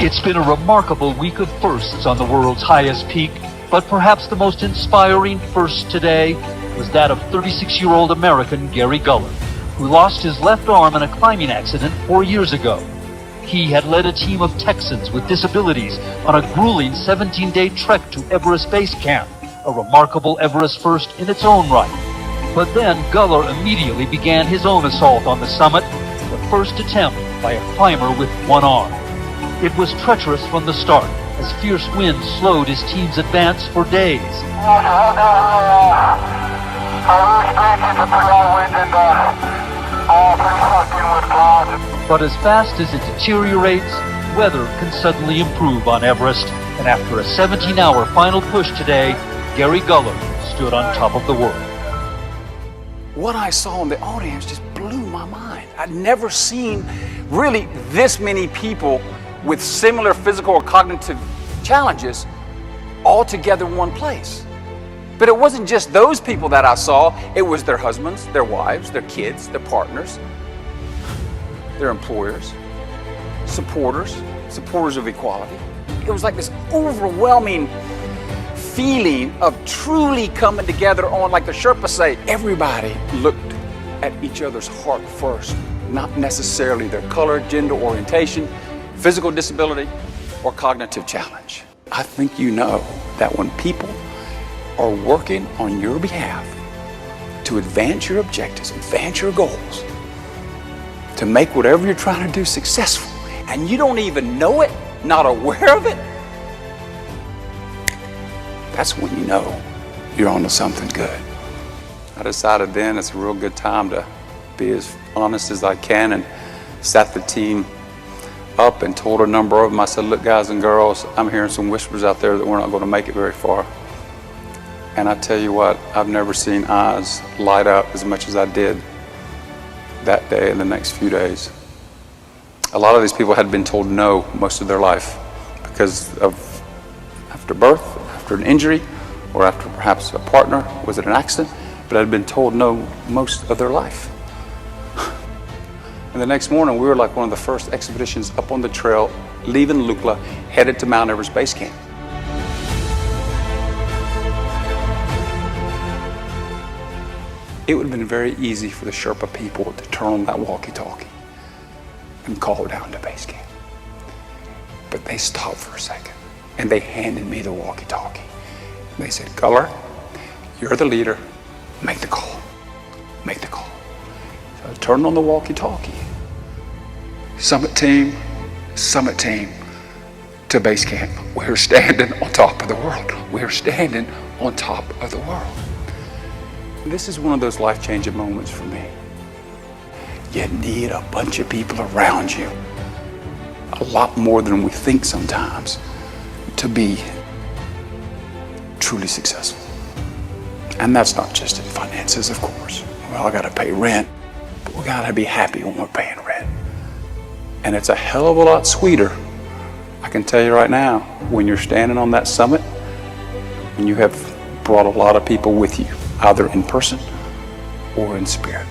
It's been a remarkable week of firsts on the world's highest peak, but perhaps the most inspiring first today was that of 36-year-old American Gary Guller, who lost his left arm in a climbing accident 4 years ago. He had led a team of Texans with disabilities on a grueling 17-day trek to Everest Base Camp, a remarkable Everest first in its own right. But then Guller immediately began his own assault on the summit, the first attempt by a climber with one arm. It was treacherous from the start, as fierce winds slowed his team's advance for days. But as fast as it deteriorates, weather can suddenly improve on Everest, and after a 17-hour final push today, Gary Guller stood on top of the world. What I saw in the audience just blew my mind. I'd never seen really this many people with similar physical or cognitive challenges all together in one place. But it wasn't just those people that I saw, it was their husbands, their wives, their kids, their partners, their employers, supporters of equality. It was like this overwhelming feeling of truly coming together on, like the Sherpas say, everybody looked at each other's heart first, not necessarily their color, gender, orientation, physical disability, or cognitive challenge. I think you know that when people are working on your behalf to advance your objectives, advance your goals, to make whatever you're trying to do successful, and you don't even know it, not aware of it, that's when you know you're onto something good. I decided then it's a real good time to be as honest as I can, and sat the team up and told a number of them, I said, look guys and girls, I'm hearing some whispers out there that we're not going to make it very far. And I tell you what, I've never seen eyes light up as much as I did that day and the next few days. A lot of these people had been told no most of their life because of after birth, after an injury, or after perhaps a partner was in an accident, but had been told no most of their life. And the next morning, we were like one of the first expeditions up on the trail, leaving Lukla, headed to Mount Everest Base Camp. It would have been very easy for the Sherpa people to turn on that walkie-talkie and call down to base camp. But they stopped for a second, and they handed me the walkie-talkie. They said, Guller, you're the leader, make the call, make the call. So I turned on the walkie-talkie. Summit team, to base camp. We're standing on top of the world. We're standing on top of the world. This is one of those life-changing moments for me. You need a bunch of people around you, a lot more than we think sometimes, to be truly successful. And that's not just in finances, of course. Well, I gotta pay rent, but we gotta be happy when we're paying rent. And it's a hell of a lot sweeter, I can tell you right now, when you're standing on that summit and you have brought a lot of people with you, either in person or in spirit.